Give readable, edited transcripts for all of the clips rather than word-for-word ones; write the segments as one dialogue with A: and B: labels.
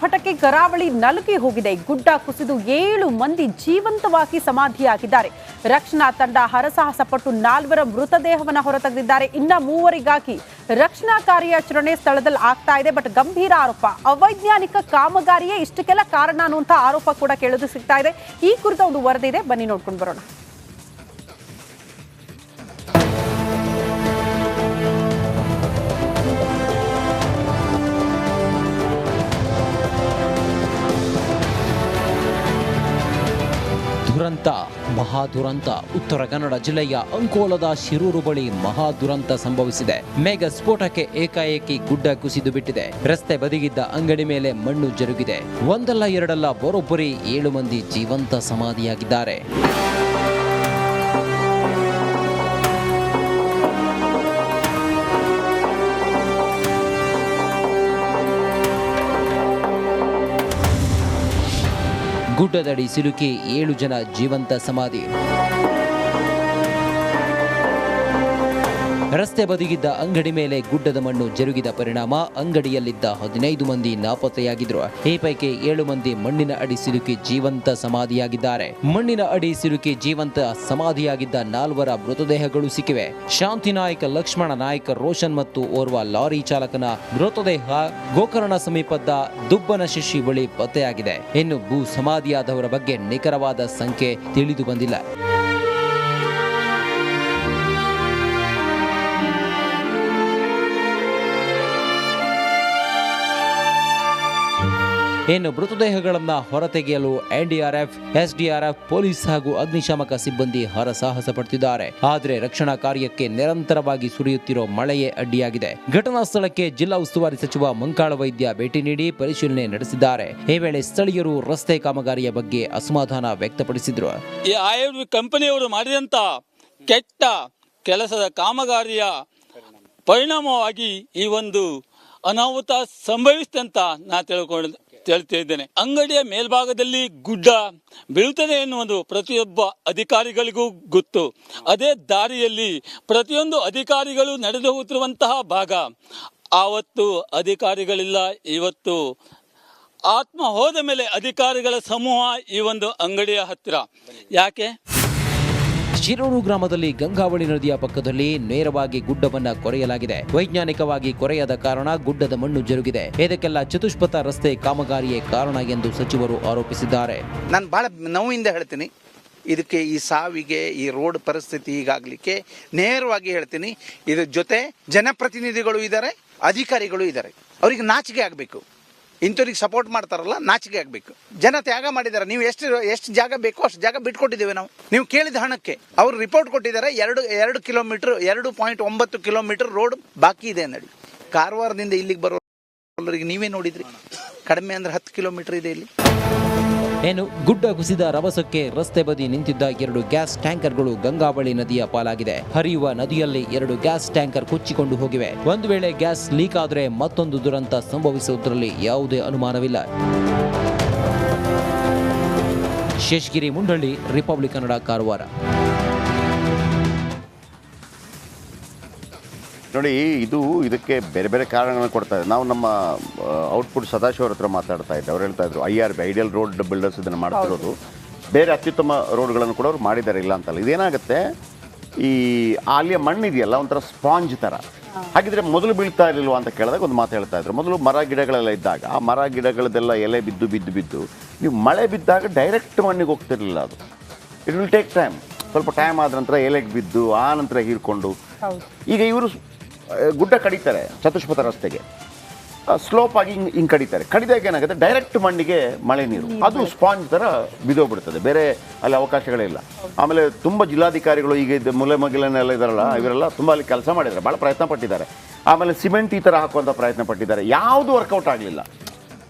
A: ಭಟಕೆ ಕರಾವಳಿ ನಲುಗಿ ಹೋಗಿದೆ. ಗುಡ್ಡ ಕುಸಿದು 7 ಮಂದಿ ಜೀವಂತವಾಗಿ ಸಮಾಧಿಯಾಗಿದ್ದಾರೆ. ರಕ್ಷಣಾ ತಂಡ ಹರಸಾಹಸ ಪಟ್ಟು 4 ಮೃತದೇಹವನ್ನು ಹೊರತೆಗೆದಿದ್ದಾರೆ. ಇನ್ನ 3 ರಕ್ಷಣಾ ಕಾರ್ಯಾಚರಣೆ ಸ್ಥಳದಲ್ಲಿ ಆಗ್ತಾ ಇದೆ. ಬಟ್ ಗಂಭೀರ ಆರೋಪ, ಅವೈಜ್ಞಾನಿಕ ಕಾಮಗಾರಿಯೇ ಇಷ್ಟಕ್ಕೆಲ್ಲ ಕಾರಣ ಅನ್ನುವಂಥ ಆರೋಪ ಕೂಡ ಕೇಳೋದು ಸಿಗ್ತಾ ಇದೆ. ಈ ಕುರಿತ ಒಂದು ವರದಿ ಇದೆ, ಬನ್ನಿ ನೋಡ್ಕೊಂಡು ಬರೋಣ.
B: ದುರಂತ, ಮಹಾದುರಂತ. ಉತ್ತರ ಕನ್ನಡ ಜಿಲ್ಲೆಯ ಅಂಕೋಲದ ಶಿರೂರು ಬಳಿ ಮಹಾದುರಂತ ಸಂಭವಿಸಿದೆ. ಮೇಘ ಸ್ಫೋಟಕ್ಕೆ ಏಕಾಏಕಿ ಗುಡ್ಡ ಕುಸಿದು ಬಿಟ್ಟಿದೆ. ರಸ್ತೆ ಬದಿಗಿದ್ದ ಅಂಗಡಿ ಮೇಲೆ ಮಣ್ಣು ಜರುಗಿದೆ. ಒಂದಲ್ಲ ಎರಡಲ್ಲ ಬರೋಬ್ಬರಿ 7 ಮಂದಿ ಜೀವಂತ ಸಮಾಧಿಯಾಗಿದ್ದಾರೆ. ಗುಡ್ಡದಡಿ ಸಿಲುಕಿ 7 ಜನ ಜೀವಂತ ಸಮಾಧಿ. ರಸ್ತೆ ಬದಿಗಿದ್ದ ಅಂಗಡಿ ಮೇಲೆ ಗುಡ್ಡದ ಮಣ್ಣು ಜರುಗಿದ ಪರಿಣಾಮ ಅಂಗಡಿಯಲ್ಲಿದ್ದ 15 ಮಂದಿ ನಾಪತ್ತೆಯಾಗಿದ್ರು. ಈ ಪೈಕಿ 7 ಮಂದಿ ಮಣ್ಣಿನ ಅಡಿ ಸಿಲುಕಿ ಜೀವಂತ ಸಮಾಧಿಯಾಗಿದ್ದಾರೆ. ಮಣ್ಣಿನ ಅಡಿ ಸಿಲುಕಿ ಜೀವಂತ ಸಮಾಧಿಯಾಗಿದ್ದ 4 ಮೃತದೇಹಗಳು ಸಿಕ್ಕಿವೆ. ಶಾಂತಿ ನಾಯ್ಕ, ಲಕ್ಷ್ಮಣ ನಾಯ್ಕ, ರೋಷನ್ ಮತ್ತು ಓರ್ವ ಲಾರಿ ಚಾಲಕನ ಮೃತದೇಹ ಗೋಕರ್ಣ ಸಮೀಪದ ದುಬ್ಬನಶಿಶಿ ಬಳಿ ಪತ್ತೆಯಾಗಿದೆ. ಇನ್ನು ಭೂ ಸಮಾಧಿಯಾದವರ ಬಗ್ಗೆ ನಿಖರವಾದ ಸಂಖ್ಯೆ ತಿಳಿದು ಬಂದಿಲ್ಲ. ಇನ್ನು ಮೃತದೇಹಗಳನ್ನು ಹೊರತೆಗೆಯಲು ಎನ್ಡಿಆರ್ಎಫ್, ಎಸ್ಡಿಆರ್ಎಫ್, ಪೊಲೀಸ್ ಹಾಗೂ ಅಗ್ನಿಶಾಮಕ ಸಿಬ್ಬಂದಿ ಹರಸಾಹಸ ಪಡುತ್ತಿದ್ದಾರೆ. ಆದರೆ ರಕ್ಷಣಾ ಕಾರ್ಯಕ್ಕೆ ನಿರಂತರವಾಗಿ ಸುರಿಯುತ್ತಿರೋ ಮಳೆಯೇ ಅಡ್ಡಿಯಾಗಿದೆ. ಘಟನಾ ಸ್ಥಳಕ್ಕೆ ಜಿಲ್ಲಾ ಉಸ್ತುವಾರಿ ಸಚಿವ ಮಂಕಾಳ ವೈದ್ಯ ಭೇಟಿ ನೀಡಿ ಪರಿಶೀಲನೆ ನಡೆಸಿದ್ದಾರೆ. ಈ ವೇಳೆ ಸ್ಥಳೀಯರು ರಸ್ತೆ ಕಾಮಗಾರಿಯ ಬಗ್ಗೆ ಅಸಮಾಧಾನ ವ್ಯಕ್ತಪಡಿಸಿದರು.
C: ಈ ಆಯುರ್ವೇದ ಕಂಪನಿಯವರು ಮಾಡಿದಂತ ಕೆಟ್ಟ ಕೆಲಸದ ಕಾಮಗಾರಿಯ ಪರಿಣಾಮವಾಗಿ ಈ ಒಂದು ಅನಾಹುತ ಸಂಭವಿಸಿದೆ ಅಂತ ನಾ ಹೇಳ್ತಾ ಇದ್ದೇನೆ. ಅಂಗಡಿಯ ಮೇಲ್ಭಾಗದಲ್ಲಿ ಗುಡ್ಡ ಬೀಳುತ್ತದೆ ಎನ್ನುವುದು ಪ್ರತಿಯೊಬ್ಬ ಅಧಿಕಾರಿಗಳಿಗೂ ಗೊತ್ತು. ಅದೇ ದಾರಿಯಲ್ಲಿ ಪ್ರತಿಯೊಂದು ಅಧಿಕಾರಿಗಳು ನಡೆದು ಹೋಗುತ್ತಿರುವಂತಹ ಭಾಗ. ಆವತ್ತು ಅಧಿಕಾರಿಗಳಿಲ್ಲ, ಇವತ್ತು ಆತ್ಮ ಹೋದ ಮೇಲೆ ಅಧಿಕಾರಿಗಳ ಸಮೂಹ ಈ ಒಂದು ಅಂಗಡಿಯ ಹತ್ತಿರ. ಯಾಕೆ?
B: ಶಿರೂರು ಗ್ರಾಮದಲ್ಲಿ ಗಂಗಾವಳಿ ನದಿಯ ಪಕ್ಕದಲ್ಲಿ ನೇರವಾಗಿ ಗುಡ್ಡವನ್ನ ಕೊರೆಯಲಾಗಿದೆ. ವೈಜ್ಞಾನಿಕವಾಗಿ ಕೊರೆಯದ ಕಾರಣ ಗುಡ್ಡದ ಮಣ್ಣು ಜರುಗಿದೆ. ಇದಕ್ಕೆಲ್ಲ ಚತುಷ್ಪಥ ರಸ್ತೆ ಕಾಮಗಾರಿಯೇ ಕಾರಣ ಎಂದು ಸಚಿವರು ಆರೋಪಿಸಿದ್ದಾರೆ.
D: ನಾನು ಬಹಳ ನೋವಿಂದ ಹೇಳ್ತೀನಿ, ಇದಕ್ಕೆ ಈ ಸಾವಿಗೆ ಈ ರೋಡ್ ಪರಿಸ್ಥಿತಿ ಹೀಗಾಗ್ಲಿಕ್ಕೆ ನೇರವಾಗಿ ಹೇಳ್ತೀನಿ, ಇದ್ರ ಜೊತೆ ಜನಪ್ರತಿನಿಧಿಗಳು ಇದ್ದಾರೆ, ಅಧಿಕಾರಿಗಳು ಇದ್ದಾರೆ. ಅವರಿಗೆ ನಾಚಿಕೆ ಆಗಬೇಕು. ಇಂಥವ್ರಿಗೆ ಸಪೋರ್ಟ್ ಮಾಡ್ತಾರಲ್ಲ, ನಾಚಿಕೆ ಆಗಬೇಕು. ಜನ ತ್ಯಾಗ ಮಾಡಿದ್ದಾರೆ. ನೀವು ಎಷ್ಟು ಜಾಗ ಬೇಕೋ ಅಷ್ಟು ಜಾಗ ಬಿಟ್ಕೊಟ್ಟಿದ್ದೇವೆ ನಾವು. ನೀವು ಕೇಳಿದ ಹಣಕ್ಕೆ ಅವರು ರಿಪೋರ್ಟ್ ಕೊಟ್ಟಿದ್ದಾರೆ. 2 ಕಿಲೋಮೀಟರ್ 2.9 ಕಿಲೋಮೀಟರ್ ರೋಡ್ ಬಾಕಿ ಇದೆ ನಡಿ. ಕಾರವಾರದಿಂದ ಇಲ್ಲಿಗೆ ಬರೋರಿಗೆ ನೀವೇ ನೋಡಿದ್ರಿ, ಕಡಿಮೆ ಅಂದ್ರೆ 10 ಕಿಲೋಮೀಟರ್ ಇದೆ ಇಲ್ಲಿ.
B: ಏನು ಗುಡ್ಡ ಕುಸಿದ ರಭಸಕ್ಕೆ ರಸ್ತೆ ಬದಿ ನಿಂತಿದ್ದ 2 ಗ್ಯಾಸ್ ಟ್ಯಾಂಕರ್ಗಳು ಗಂಗಾವಳಿ ನದಿಯ ಪಾಲಾಗಿದೆ. ಹರಿಯುವ ನದಿಯಲ್ಲಿ 2 ಗ್ಯಾಸ್ ಟ್ಯಾಂಕರ್ ಕೊಚ್ಚಿಕೊಂಡು ಹೋಗಿವೆ. ಒಂದು ವೇಳೆ ಗ್ಯಾಸ್ ಲೀಕ್ ಆದರೆ ಮತ್ತೊಂದು ದುರಂತ ಸಂಭವಿಸುವುದರಲ್ಲಿ ಯಾವುದೇ ಅನುಮಾನವಿಲ್ಲ. ಶೇಷಗಿರಿ ಮುಂಡಳ್ಳಿ, ರಿಪಬ್ಲಿಕ್ ಕನ್ನಡ, ಕಾರವಾರ.
E: ನೋಡಿ, ಇದಕ್ಕೆ ಬೇರೆ ಬೇರೆ ಕಾರಣಗಳನ್ನು ಕೊಡ್ತಾ ಇದೆ. ನಾವು ನಮ್ಮ ಔಟ್ಪುಟ್ ಸದಾಶಿವ ಅವ್ರ ಹತ್ರ ಮಾತಾಡ್ತಾ ಇದ್ದೆ. ಅವ್ರು ಹೇಳ್ತಾ ಇದ್ರು IRB ಐಡಿಯಲ್ ರೋಡ್ ಬಿಲ್ಡರ್ಸ್ ಇದನ್ನು ಮಾಡ್ತಿರೋದು. ಬೇರೆ ಅತ್ಯುತ್ತಮ ರೋಡ್ಗಳನ್ನು ಕೂಡ ಅವ್ರು ಮಾಡಿದ್ದಾರೆ, ಇಲ್ಲ ಅಂತಲ್ಲ. ಇದೇನಾಗುತ್ತೆ, ಈ ಅಲ್ಲಿಯ ಮಣ್ಣಿದೆಯಲ್ಲ ಒಂಥರ ಸ್ಪಾಂಜ್ ಥರ. ಹಾಗಿದ್ರೆ ಮೊದಲು ಬೀಳ್ತಾ ಇರಲಿಲ್ವ ಅಂತ ಕೇಳಿದಾಗ ಒಂದು ಮಾತು ಹೇಳ್ತಾ ಇದ್ರು. ಮೊದಲು ಮರ ಗಿಡಗಳೆಲ್ಲ ಇದ್ದಾಗ ಆ ಮರ ಗಿಡಗಳದೆಲ್ಲ ಎಲೆ ಬಿದ್ದು ನೀವು ಮಳೆ ಬಿದ್ದಾಗ ಡೈರೆಕ್ಟ್ ಮಣ್ಣಿಗೆ ಹೋಗ್ತಿರ್ಲಿಲ್ಲ. ಅದು ಇಟ್ ವಿಲ್ ಟೇಕ್ ಟೈಮ್. ಸ್ವಲ್ಪ ಟೈಮ್ ಆದ ನಂತರ ಎಲೆಗೆ ಬಿದ್ದು ಆ ನಂತರ ಹೀರ್ಕೊಂಡು. ಈಗ ಇವರು ಗುಡ್ಡ ಕಡಿತಾರೆ, ಚತುಷ್ಪಥ ರಸ್ತೆಗೆ ಸ್ಲೋಪ್ ಆಗಿ ಹಿಂಗೆ ಕಡಿದಾಗ ಏನಾಗುತ್ತೆ, ಡೈರೆಕ್ಟ್ ಮಣ್ಣಿಗೆ ಮಳೆ ನೀರು ಅದು ಸ್ಪಾಂಜ್ ಥರ ಬಿದ್ದೋಗ್ಬಿಡ್ತದೆ. ಬೇರೆ ಅಲ್ಲಿ ಅವಕಾಶಗಳೇ ಇಲ್ಲ. ಆಮೇಲೆ ತುಂಬ ಜಿಲ್ಲಾಧಿಕಾರಿಗಳು ಈಗ ಮೂಲೆ ಮಗಿಲನ್ನೆಲ್ಲ ಇದಾರಲ್ಲ, ಇವರೆಲ್ಲ ತುಂಬ ಅಲ್ಲಿ ಕೆಲಸ ಮಾಡಿದ್ದಾರೆ, ಭಾಳ ಪ್ರಯತ್ನ ಪಟ್ಟಿದ್ದಾರೆ. ಆಮೇಲೆ ಸಿಮೆಂಟ್ ಈ ಥರ ಹಾಕುವಂಥ ಪ್ರಯತ್ನ ಪಟ್ಟಿದ್ದಾರೆ. ಯಾವುದು ವರ್ಕೌಟ್ ಆಗಲಿಲ್ಲ.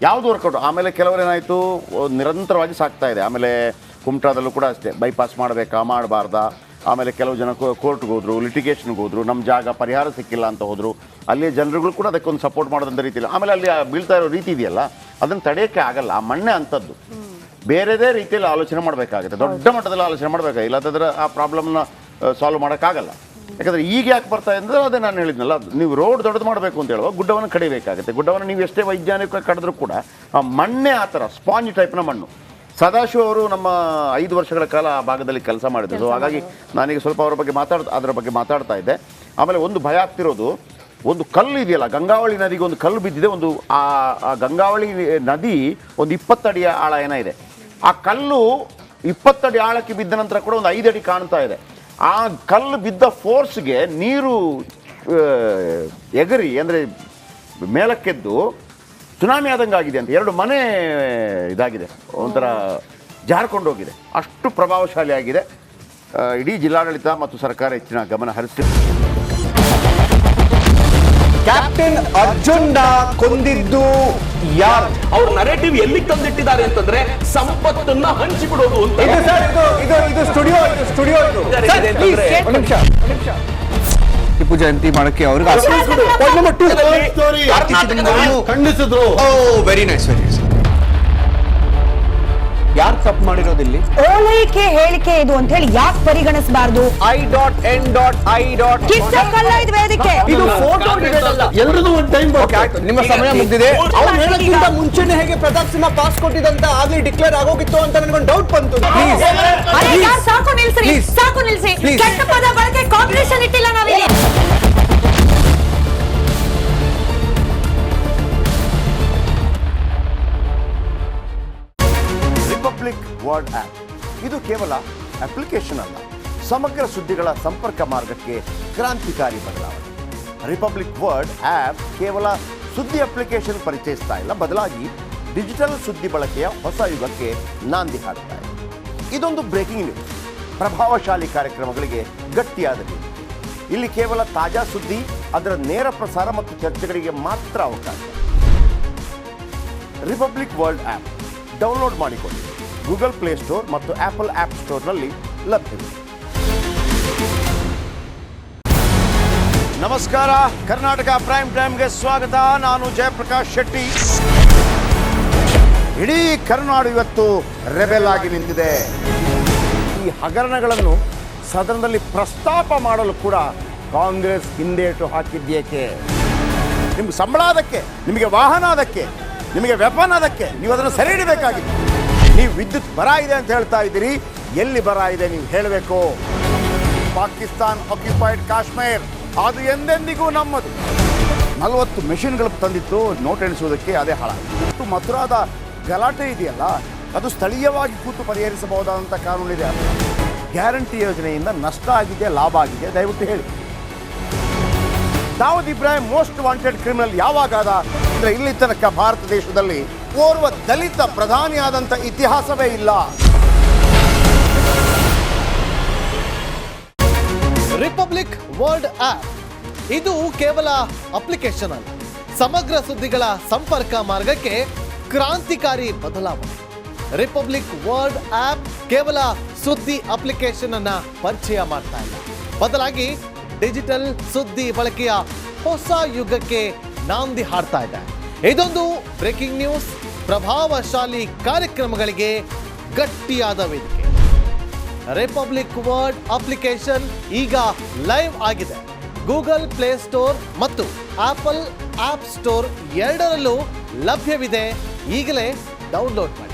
E: ಆಮೇಲೆ ಕೆಲವರೇನಾಯಿತು, ನಿರಂತರವಾಗಿ ಸಾಕ್ತಾ ಇದೆ. ಆಮೇಲೆ ಕುಮಟಾದಲ್ಲೂ ಕೂಡ ಅಷ್ಟೇ, ಬೈಪಾಸ್ ಮಾಡಬೇಕಾ ಮಾಡಬಾರ್ದಾ. ಆಮೇಲೆ ಕೆಲವು ಜನ ಕೋರ್ಟ್ಗೆ ಹೋದ್ರು, ಲಿಟಿಗೇಷನ್ಗೆ ಹೋದ್ರು, ನಮ್ಮ ಜಾಗ ಪರಿಹಾರ ಸಿಕ್ಕಿಲ್ಲ ಅಂತ ಹೋದರು. ಅಲ್ಲಿ ಜನರುಗಳು ಕೂಡ ಅದಕ್ಕೊಂದು ಸಪೋರ್ಟ್ ಮಾಡೋದಂಥ ರೀತಿಯಲ್ಲಿ. ಆಮೇಲೆ ಅಲ್ಲಿ ಬೀಳ್ತಾ ಇರೋ ರೀತಿ ಇದೆಯಲ್ಲ, ಅದನ್ನು ತಡೆಯೋಕ್ಕೆ ಆಗಲ್ಲ. ಆ ಮಣ್ಣೆ ಅಂಥದ್ದು. ಬೇರೆದೇ ರೀತಿಯಲ್ಲಿ ಆಲೋಚನೆ ಮಾಡಬೇಕಾಗುತ್ತೆ, ದೊಡ್ಡ ಮಟ್ಟದಲ್ಲಿ ಆಲೋಚನೆ ಮಾಡಬೇಕಾಗಿಲ್ಲ. ಇಲ್ಲದಿದ್ದರೆ ಆ ಪ್ರಾಬ್ಲಮ್ನ ಸಾಲ್ವ್ ಮಾಡೋಕ್ಕಾಗಲ್ಲ. ಯಾಕಂದರೆ ಈಗ ಯಾಕೆ ಬರ್ತಾ ಇದೆ ಅಂದರೆ ಅದೇ ನಾನು ಹೇಳಿದ್ನಲ್ಲ, ನೀವು ರೋಡ್ ದೊಡ್ಡದು ಮಾಡಬೇಕು ಅಂತ ಹೇಳುವಾಗ ಗುಡ್ಡವನ್ನು ಕಡಿಬೇಕಾಗುತ್ತೆ. ಗುಡ್ಡವನ್ನು ನೀವು ಎಷ್ಟೇ ವೈಜ್ಞಾನಿಕ ಕಡಿದ್ರೂ ಕೂಡ ಆ ಮಣ್ಣೇ ಆ ಥರ ಸ್ಪಾಂಜ್ ಟೈಪ್ನ ಮಣ್ಣು. ಸದಾಶಿವ ಅವರು ನಮ್ಮ 5 ವರ್ಷಗಳ ಕಾಲ ಆ ಭಾಗದಲ್ಲಿ ಕೆಲಸ ಮಾಡಿದ್ರು. ಸೊ ಹಾಗಾಗಿ ನಾನೀಗ ಸ್ವಲ್ಪ ಅದರ ಬಗ್ಗೆ ಮಾತಾಡ್ತಾ ಇದ್ದೆ. ಆಮೇಲೆ ಒಂದು ಭಯ ಆಗ್ತಿರೋದು, ಒಂದು ಕಲ್ಲು ಇದೆಯಲ್ಲ, ಗಂಗಾವಳಿ ನದಿಗೆ ಒಂದು ಕಲ್ಲು ಬಿದ್ದಿದೆ. ಒಂದು ಆ ಗಂಗಾವಳಿ ನದಿ ಒಂದು 20 ಅಡಿಯ ಆಳ ಇದೆ. ಆ ಕಲ್ಲು 20 ಅಡಿ ಆಳಕ್ಕೆ ಬಿದ್ದ ನಂತರ ಕೂಡ ಒಂದು 5 ಅಡಿ ಕಾಣ್ತಾ ಇದೆ. ಆ ಕಲ್ಲು ಬಿದ್ದ ಫೋರ್ಸ್ಗೆ ನೀರು ಎಗರಿ ಅಂದರೆ ಮೇಲಕ್ಕೆದ್ದು ಸುನಾಮಿ ಆದಂಗೆ ಆಗಿದೆ ಅಂತ 2 ಮನೆ ಇದಾಗಿದೆ, ಒಂಥರ ಜಾರ್ಕೊಂಡು ಹೋಗಿದೆ. ಅಷ್ಟು ಪ್ರಭಾವಶಾಲಿ ಆಗಿದೆ. ಇಡೀ ಜಿಲ್ಲಾಡಳಿತ ಮತ್ತು ಸರ್ಕಾರ ಹೆಚ್ಚಿನ ಗಮನ ಹರಿಸಿದೆ.
F: ಕ್ಯಾಪ್ಟನ್ ಅರ್ಜುನ್ನ ಕೊಂದಿದ್ದು ಯಾರು?
G: ಅವ್ರ ನರೇಟಿವ್ ಎಲ್ಲಿ ತಂದಿಟ್ಟಿದ್ದಾರೆ ಅಂತಂದ್ರೆ ಸಂಪತ್ತನ್ನ ಹಂಚಿಬಿಡೋದು ಅಂತ.
F: ಇದು ಸ್ಟುಡಿಯೋ ಟಿಪ್ಪು ಜಯಂತಿ ಮಾಡಕ್ಕೆ ಅವ್ರಿಗೆ ಖಂಡಿಸಿದ್ರು. Very nice. ಯಾರು ತಪ್ಪು ಮಾಡಿರೋದಿಲ್ಲಿ?
H: ಓಲೈಕೆ ಹೇಳಿಕೆ ಇದು ಅಂತ ಹೇಳಿ ಯಾಕೆ ಪರಿಗಣಿಸಬಾರದು? ಕಿಚ್ಚಕ್ಕಲ್ಲ ಇದು ವೇದಿಕೆ.
F: ಇದು ಫೋಟೋ ಎಲ್ರಿಗೂ ಒಂದು ಟೈಮ್ ನಿಮ್ಮ ಸಮಯ ಮುಗಿದಿದೆ. ಅವ್ರು ಹೇಳಕ್ಕಿಂತ ಮುಂಚೆನೆ ಹೇಗೆ ಪ್ರತಾಪ್ ಸಿಂಹ ಪಾಸ್ ಕೊಟ್ಟಿದಂತ ಆಗ್ಲಿ ಡಿಕ್ಲೇರ್ ಆಗೋಗಿತ್ತು ಅಂತ ನನಗೊಂದು ಡೌಟ್ ಬಂತು.
H: ಸಾಕು ನಿಲ್ಸಿ. ಕೆಟ್ಟ ಪದ ಬಳಕೆ ಕಾಂಪಿಟೇಷನ್ ಇಟ್ಟಿಲ್ಲ ನಾವಿಲ್ಲಿ.
E: ರಿಪಬ್ಲಿಕ್ ವರ್ಡ್ ಆ್ಯಪ್ ಇದು ಕೇವಲ ಅಪ್ಲಿಕೇಶನ್ ಅಲ್ಲ, ಸಮಗ್ರ ಸುದ್ದಿಗಳ ಸಂಪರ್ಕ ಮಾರ್ಗಕ್ಕೆ ಕ್ರಾಂತಿಕಾರಿ ಬದಲಾವಣೆ. ರಿಪಬ್ಲಿಕ್ ವರ್ಡ್ ಆ್ಯಪ್ ಕೇವಲ ಸುದ್ದಿ ಅಪ್ಲಿಕೇಶನ್ ಪರಿಚಯಿಸ್ತಾ ಇಲ್ಲ, ಬದಲಾಗಿ ಡಿಜಿಟಲ್ ಸುದ್ದಿ ಬಳಕೆಯ ಹೊಸ ಯುಗಕ್ಕೆ ನಾಂದಿ ಹಾಡ್ತಾ ಇದೆ. ಇದೊಂದು ಬ್ರೇಕಿಂಗ್ ನ್ಯೂಸ್, ಪ್ರಭಾವಶಾಲಿ ಕಾರ್ಯಕ್ರಮಗಳಿಗೆ ಗಟ್ಟಿಯಾದ ವೇದಿಕೆ. ಇಲ್ಲಿ ಕೇವಲ ತಾಜಾ ಸುದ್ದಿ, ಅದರ ನೇರ ಪ್ರಸಾರ ಮತ್ತು ಚರ್ಚೆಗಳಿಗೆ ಮಾತ್ರ ಅವಕಾಶ. ರಿಪಬ್ಲಿಕ್ ವರ್ಲ್ಡ್ ಆ್ಯಪ್ ಡೌನ್ಲೋಡ್ ಮಾಡಿಕೊಳ್ಳಿ. ಗೂಗಲ್ ಪ್ಲೇಸ್ಟೋರ್ ಮತ್ತು ಆಪಲ್ ಆ್ಯಪ್ ಸ್ಟೋರ್ನಲ್ಲಿ ಲಭ್ಯವಿದೆ. ನಮಸ್ಕಾರ, ಕರ್ನಾಟಕ ಪ್ರೈಮ್ ಟೈಮ್ಗೆ ಸ್ವಾಗತ. ನಾನು ಜಯಪ್ರಕಾಶ್ ಶೆಟ್ಟಿ. ಇಡೀ ಕರುನಾಡು ಇವತ್ತು ರೆಬೆಲ್ ಆಗಿ ನಿಂತಿದೆ. ಈ ಹಗರಣಗಳನ್ನು ಸದನದಲ್ಲಿ ಪ್ರಸ್ತಾಪ ಮಾಡಲು ಕೂಡ ಕಾಂಗ್ರೆಸ್ ಹಿಂದೇಟು ಹಾಕಿದ್ದೇಕೆ? ನಿಮ್ಗೆ ಸಂಬಳ ಅದಕ್ಕೆ, ನಿಮಗೆ ವಾಹನ ಅದಕ್ಕೆ, ನಿಮಗೆ ವೆಪನ್ ಅದಕ್ಕೆ, ನೀವು ಅದನ್ನು ಸೆರೆ ಹಿಡಿಬೇಕಾಗಿದೆ. ನೀವು ವಿದ್ಯುತ್ ಬರ ಇದೆ ಅಂತ ಹೇಳ್ತಾ ಇದ್ದೀರಿ, ಎಲ್ಲಿ ಬರ ಇದೆ ನೀವು ಹೇಳಬೇಕು. ಪಾಕಿಸ್ತಾನ್ ಆಕ್ಯುಪೈಡ್ ಕಾಶ್ಮೀರ್ ಅದು ಎಂದೆಂದಿಗೂ ನಮ್ಮದು. 40 ಮೆಷಿನ್ಗಳು ತಂದಿತ್ತು ನೋಟ್ ಎಣಿಸುವುದಕ್ಕೆ, ಅದೇ ಹಾಳಾಯಿತು. ಮಥುರಾದ ಗಲಾಟೆ ಇದೆಯಲ್ಲ, ಅದು ಸ್ಥಳೀಯವಾಗಿ ಕೂತು ಪರಿಹರಿಸಬಹುದಾದಂಥ ಕಾನೂನಿದೆ. ಗ್ಯಾರಂಟಿ ಯೋಜನೆಯಿಂದ ನಷ್ಟ ಆಗಿದೆ, ಲಾಭ ಆಗಿದೆ, ದಯವಿಟ್ಟು ಹೇಳಿ. Dawood Ibrahim most wanted criminal ಯಾವಾಗಾದ ಅಂದರೆ ಇಲ್ಲಿ ತನಕ ಭಾರತ ದೇಶದಲ್ಲಿ ಓರ್ವ ದಲಿತ ಪ್ರಧಾನಿಯಾದಂಥ ಇತಿಹಾಸವೇ ಇಲ್ಲ.
I: ರಿಪಬ್ಲಿಕ್ ವರ್ಲ್ಡ್ ಆಪ್ ಇದು ಕೇವಲ ಅಪ್ಲಿಕೇಶನ್ ಅಲ್ಲ, ಸಮಗ್ರ ಸುದ್ದಿಗಳ ಸಂಪರ್ಕ ಮಾರ್ಗಕ್ಕೆ ಕ್ರಾಂತಿಕಾರಿ ಬದಲಾವಣೆ. ರಿಪಬ್ಲಿಕ್ ವರ್ಲ್ಡ್ ಆಪ್ ಕೇವಲ ಸುದ್ದಿ ಅಪ್ಲಿಕೇಶನ್ ಅನ್ನ ಪರಿಚಯ ಮಾಡ್ತಾ ಇಲ್ಲ, ಬದಲಾಗಿ ಡಿಜಿಟಲ್ ಸುದ್ದಿ ಬಳಕೆಯ ಹೊಸ ಯುಗಕ್ಕೆ ನಾಂದಿ ಹಾಡ್ತಾ ಇದೆ. ಇದೊಂದು ಬ್ರೇಕಿಂಗ್ ನ್ಯೂಸ್, ಪ್ರಭಾವಶಾಲಿ ಕಾರ್ಯಕ್ರಮಗಳಿಗೆ ಗಟ್ಟಿಯಾದ ವೇದಿಕೆ. ರಿಪಬ್ಲಿಕ್ ವರ್ಲ್ಡ್ ಅಪ್ಲಿಕೇಶನ್ ಈಗ ಲೈವ್ ಆಗಿದೆ. ಗೂಗಲ್ ಪ್ಲೇ ಸ್ಟೋರ್ ಮತ್ತು ಆಪಲ್ ಆಪ್ ಸ್ಟೋರ್ ಎರಡರಲ್ಲೂ ಲಭ್ಯವಿದೆ. ಈಗಲೇ ಡೌನ್ಲೋಡ್ ಮಾಡಿ.